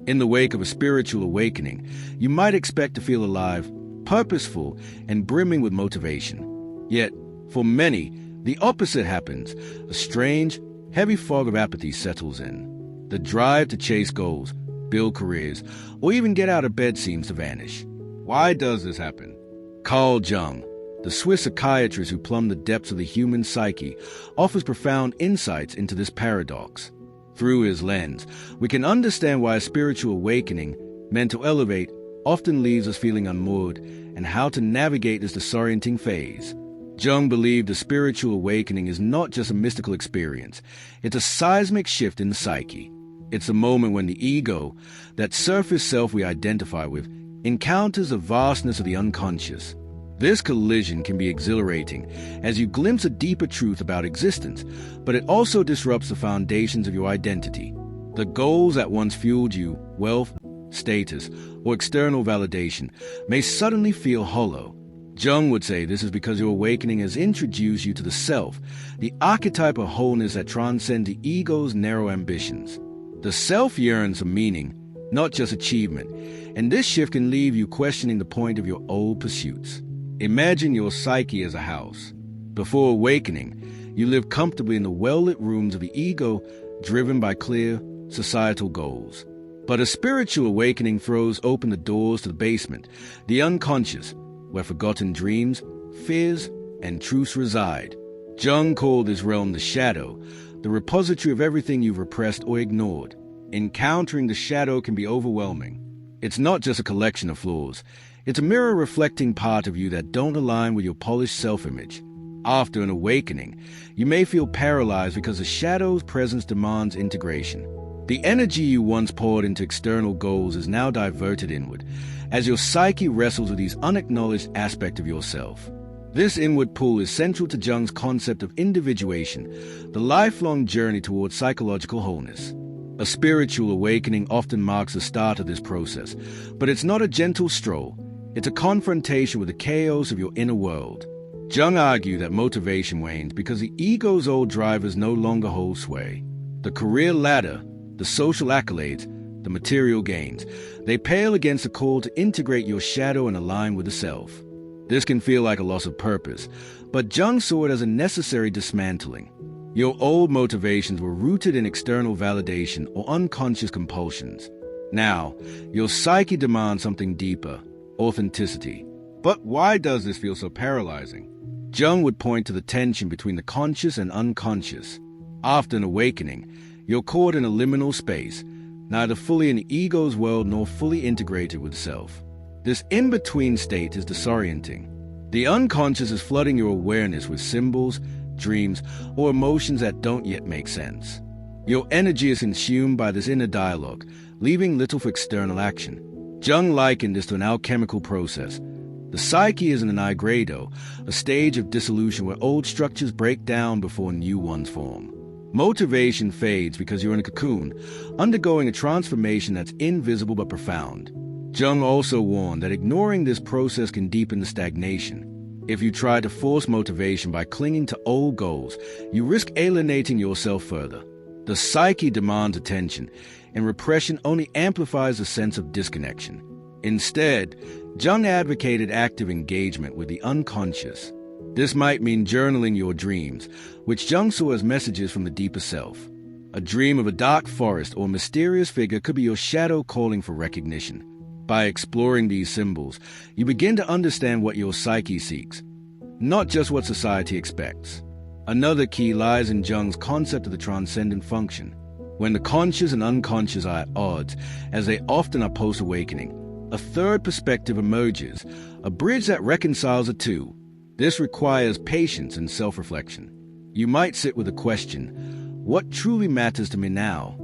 In the wake of a spiritual awakening, you might expect to feel alive, purposeful, and brimming with motivation. Yet, for many, the opposite happens. A strange, heavy fog of apathy settles in. The drive to chase goals, build careers, or even get out of bed seems to vanish. Why does this happen? Carl Jung, the Swiss psychiatrist who plumbed the depths of the human psyche, offers profound insights into this paradox. Through his lens, we can understand why a spiritual awakening, meant to elevate, often leaves us feeling unmoored, and how to navigate this disorienting phase. Jung believed a spiritual awakening is not just a mystical experience, it's a seismic shift in the psyche. It's a moment when the ego, that surface self we identify with, encounters the vastness of the unconscious. This collision can be exhilarating as you glimpse a deeper truth about existence, but it also disrupts the foundations of your identity. The goals that once fueled you, wealth, status, or external validation, may suddenly feel hollow. Jung would say this is because your awakening has introduced you to the self, the archetype of wholeness that transcends the ego's narrow ambitions. The self yearns for meaning, not just achievement, and this shift can leave you questioning the point of your old pursuits. Imagine your psyche as a house. Before awakening, you live comfortably in the well-lit rooms of the ego, driven by clear, societal goals. But a spiritual awakening throws open the doors to the basement, the unconscious, where forgotten dreams, fears, and truths reside. Jung called this realm the shadow, the repository of everything you've repressed or ignored. Encountering the shadow can be overwhelming. It's not just a collection of flaws. It's a mirror reflecting part of you that don't align with your polished self-image. After an awakening, you may feel paralyzed because the shadow's presence demands integration. The energy you once poured into external goals is now diverted inward, as your psyche wrestles with these unacknowledged aspects of yourself. This inward pull is central to Jung's concept of individuation, the lifelong journey towards psychological wholeness. A spiritual awakening often marks the start of this process, but it's not a gentle stroll. It's a confrontation with the chaos of your inner world. Jung argued that motivation wanes because the ego's old drivers no longer hold sway. The career ladder, the social accolades, the material gains, they pale against the call to integrate your shadow and align with the self. This can feel like a loss of purpose, but Jung saw it as a necessary dismantling. Your old motivations were rooted in external validation or unconscious compulsions. Now, your psyche demands something deeper, authenticity. But why does this feel so paralyzing? Jung would point to the tension between the conscious and unconscious. After an awakening, you're caught in a liminal space, neither fully in the ego's world nor fully integrated with self. This in-between state is disorienting. The unconscious is flooding your awareness with symbols, dreams, or emotions that don't yet make sense. Your energy is consumed by this inner dialogue, leaving little for external action. Jung likened this to an alchemical process. The psyche is in an nigredo, a stage of dissolution where old structures break down before new ones form. Motivation fades because you're in a cocoon, undergoing a transformation that's invisible but profound. Jung also warned that ignoring this process can deepen the stagnation. If you try to force motivation by clinging to old goals, you risk alienating yourself further. The psyche demands attention, and repression only amplifies a sense of disconnection. Instead, Jung advocated active engagement with the unconscious. This might mean journaling your dreams, which Jung saw as messages from the deeper self. A dream of a dark forest or mysterious figure could be your shadow calling for recognition. By exploring these symbols, you begin to understand what your psyche seeks, not just what society expects. Another key lies in Jung's concept of the transcendent function. When the conscious and unconscious are at odds, as they often are post-awakening, a third perspective emerges, a bridge that reconciles the two. This requires patience and self-reflection. You might sit with the question, what truly matters to me now?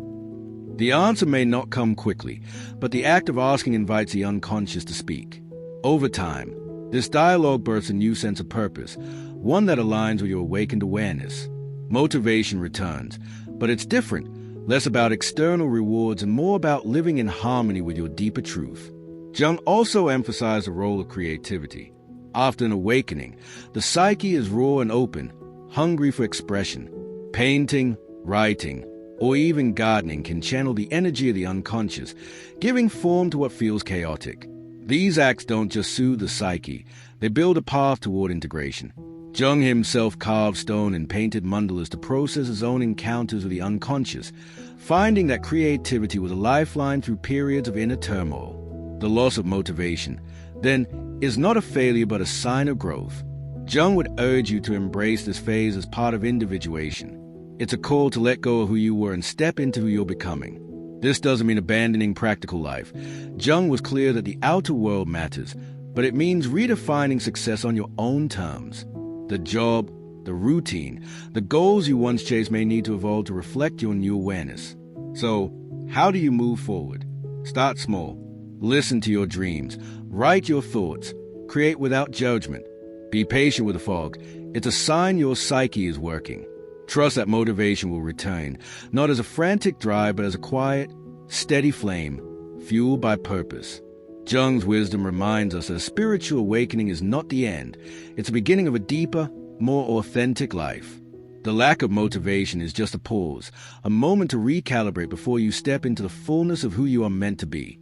The answer may not come quickly, but the act of asking invites the unconscious to speak. Over time, this dialogue births a new sense of purpose, one that aligns with your awakened awareness. Motivation returns, but it's different, less about external rewards and more about living in harmony with your deeper truth. Jung also emphasized the role of creativity. After an awakening, the psyche is raw and open, hungry for expression. Painting, writing, or even gardening can channel the energy of the unconscious, giving form to what feels chaotic. These acts don't just soothe the psyche, they build a path toward integration. Jung himself carved stone and painted mandalas to process his own encounters with the unconscious, finding that creativity was a lifeline through periods of inner turmoil. The loss of motivation, then, is not a failure but a sign of growth. Jung would urge you to embrace this phase as part of individuation. It's a call to let go of who you were and step into who you're becoming. This doesn't mean abandoning practical life. Jung was clear that the outer world matters, but it means redefining success on your own terms. The job, the routine, the goals you once chased may need to evolve to reflect your new awareness. So, how do you move forward? Start small. Listen to your dreams. Write your thoughts. Create without judgment. Be patient with the fog. It's a sign your psyche is working. Trust that motivation will return, not as a frantic drive, but as a quiet, steady flame, fueled by purpose. Jung's wisdom reminds us that a spiritual awakening is not the end. It's the beginning of a deeper, more authentic life. The lack of motivation is just a pause, a moment to recalibrate before you step into the fullness of who you are meant to be.